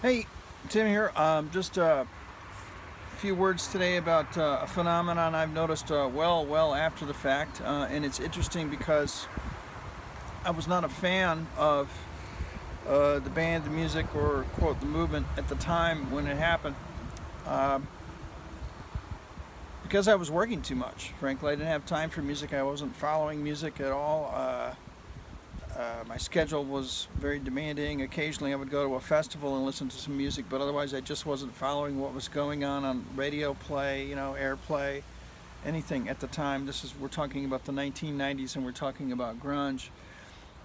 Hey, Tim here. Just a few words today about a phenomenon I've noticed well after the fact, and it's interesting because I was not a fan of the band, the music, or quote the movement at the time when it happened, uh, because I was working too much. Frankly, I didn't have time for music. I wasn't following music at all. My schedule was very demanding. Occasionally, I would go to a festival and listen to some music, but otherwise, I just wasn't following what was going on radio play, airplay, anything at the time. We're talking about the 1990s, and we're talking about grunge.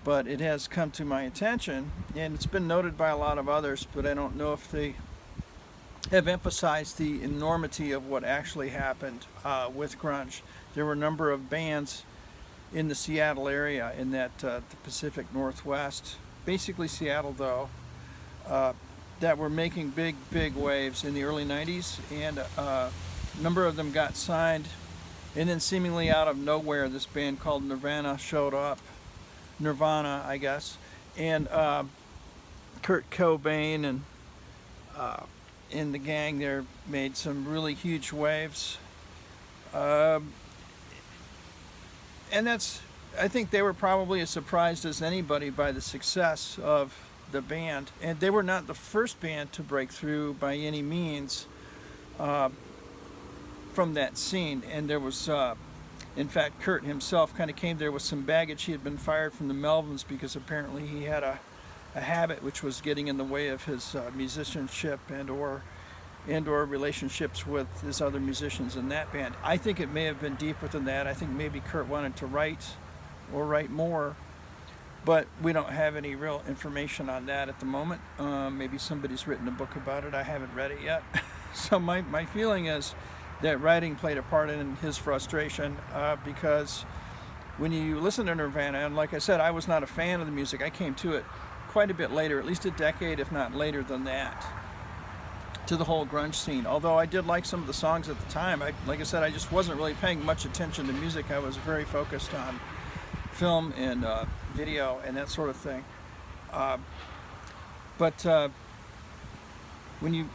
But it has come to my attention, and it's been noted by a lot of others, but I don't know if they have emphasized the enormity of what actually happened with grunge. There were a number of bands in the Seattle area, in the Pacific Northwest, basically Seattle though, that were making big waves in the early 90s, and a number of them got signed, and then seemingly out of nowhere this band called Nirvana showed up. Nirvana, I guess, and Kurt Cobain and the gang there made some really huge waves. And I think they were probably as surprised as anybody by the success of the band. And they were not the first band to break through by any means from that scene. And there was, in fact, Kurt himself kind of came there with some baggage. He had been fired from the Melvins because apparently he had a habit which was getting in the way of his musicianship and/or relationships with his other musicians in that band. I think it may have been deeper than that. I think maybe Kurt wanted to write more, but we don't have any real information on that at the moment. Maybe somebody's written a book about it. I haven't read it yet. So my feeling is that writing played a part in his frustration, because when you listen to Nirvana, and like I said, I was not a fan of the music. I came to it quite a bit later, at least a decade, if not later than that, to the whole grunge scene. Although I did like some of the songs at the time, like I said, I just wasn't really paying much attention to music. I was very focused on film and video and that sort of thing. But when you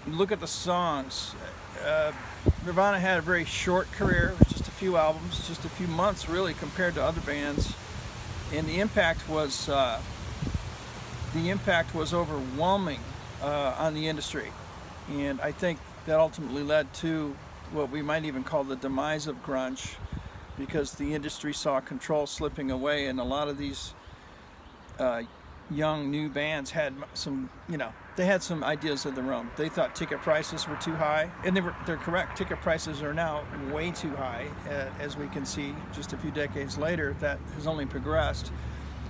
look at the songs, Nirvana had a very short career. It was just a few albums, just a few months really, compared to other bands, and the impact was overwhelming on the industry. And I think that ultimately led to what we might even call the demise of grunge, because the industry saw control slipping away, and a lot of these young new bands had they had some ideas of their own. They thought ticket prices were too high, and they're correct. Ticket prices are now way too high, as we can see just a few decades later. That has only progressed.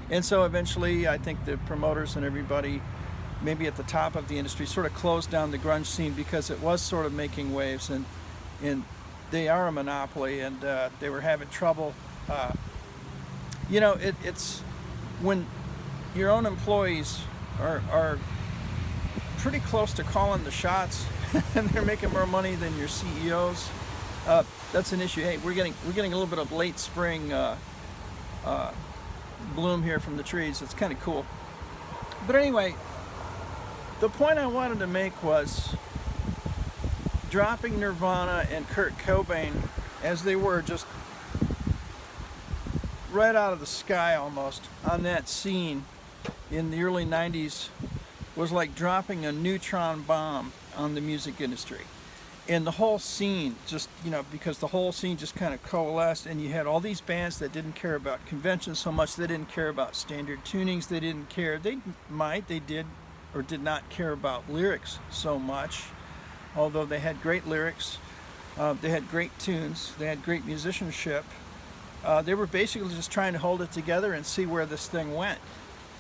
And so eventually I think the promoters and everybody, maybe at the top of the industry, sort of closed down the grunge scene because it was sort of making waves, and they are a monopoly, and they were having trouble. It's when your own employees are pretty close to calling the shots and they're making more money than your CEOs. That's an issue. Hey, we're getting a little bit of late spring bloom here from the trees. It's kind of cool. But anyway, the point I wanted to make was dropping Nirvana and Kurt Cobain as they were, just right out of the sky almost, on that scene in the early 90s, was like dropping a neutron bomb on the music industry. And the whole scene just, because the whole scene just kind of coalesced, and you had all these bands that didn't care about conventions so much. They didn't care about standard tunings. They did or did not care about lyrics so much, although they had great lyrics. They had great tunes. They had great musicianship. They were basically just trying to hold it together and see where this thing went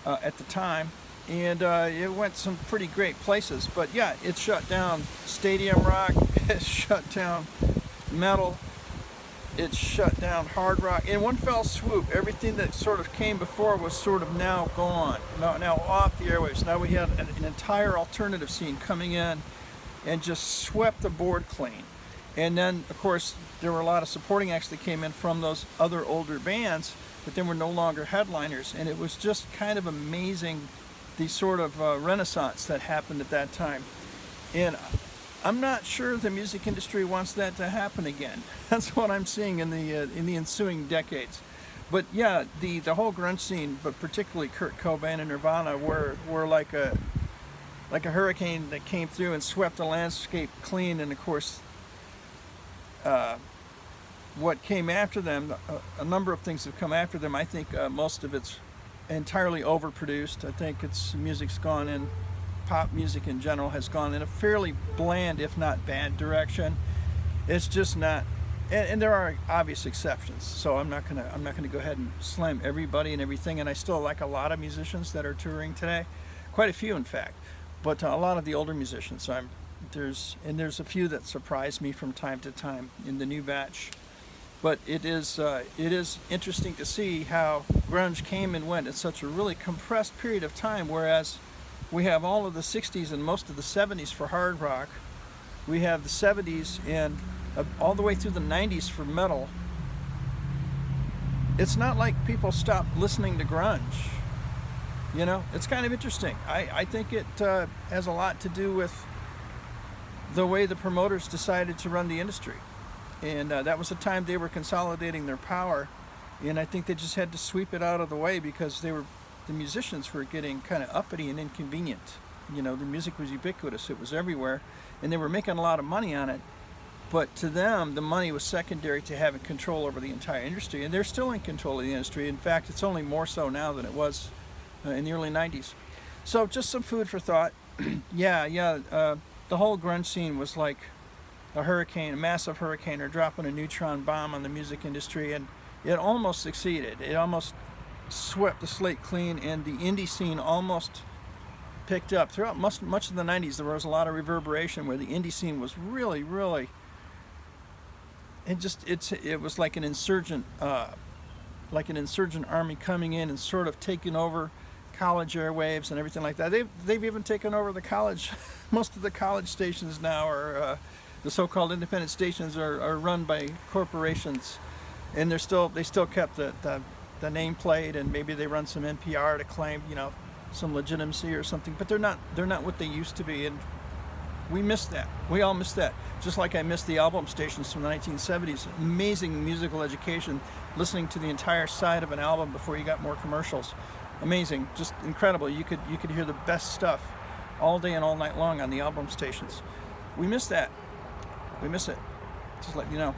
at the time. And it went some pretty great places. But yeah, it shut down stadium rock, it shut down metal, it shut down hard rock. In one fell swoop, everything that sort of came before was sort of now gone, now off the airwaves. Now we had an entire alternative scene coming in and just swept the board clean. And then, of course, there were a lot of supporting acts that came in from those other older bands, but then were no longer headliners. And it was just kind of amazing the sort of renaissance that happened at that time. And I'm not sure the music industry wants that to happen again. That's what I'm seeing in the ensuing decades. But yeah, the whole grunge scene, but particularly Kurt Cobain and Nirvana, were like a hurricane that came through and swept the landscape clean. And of course, what came after them, a number of things have come after them. I think most of it's entirely overproduced. I think music's gone in, pop music in general has gone in a fairly bland, if not bad, direction. It's just not, and there are obvious exceptions. So I'm not gonna go ahead and slam everybody and everything. And I still like a lot of musicians that are touring today, quite a few in fact. But a lot of the older musicians, there's a few that surprise me from time to time in the new batch. But it is interesting to see how grunge came and went in such a really compressed period of time, whereas we have all of the 60s and most of the 70s for hard rock. We have the 70s and all the way through the 90s for metal. It's not like people stopped listening to grunge. You know, it's kind of interesting. I think it has a lot to do with the way the promoters decided to run the industry. And that was the time they were consolidating their power, and I think they just had to sweep it out of the way because the musicians were getting kind of uppity and inconvenient. You know, the music was ubiquitous, it was everywhere, and they were making a lot of money on it. But to them, the money was secondary to having control over the entire industry, and they're still in control of the industry. In fact, it's only more so now than it was in the early 90s. So just some food for thought. The whole grunge scene was like a hurricane, a massive hurricane, or dropping a neutron bomb on the music industry, and it almost succeeded. It almost swept the slate clean, and the indie scene almost picked up. Throughout much of the 90s, there was a lot of reverberation where the indie scene was really, really, it was like an insurgent army coming in and sort of taking over college airwaves and everything like that. They've even taken over the college. Most of the college stations now are the so-called independent stations are run by corporations, and they still kept the nameplate, and maybe they run some NPR to claim, you know, some legitimacy or something, but they're not what they used to be, and we miss that. We all miss that. Just like I miss the album stations from the 1970s. Amazing musical education, listening to the entire side of an album before you got more commercials. Amazing, just incredible. You could hear the best stuff all day and all night long on the album stations. We miss that. We miss it. Just let you know.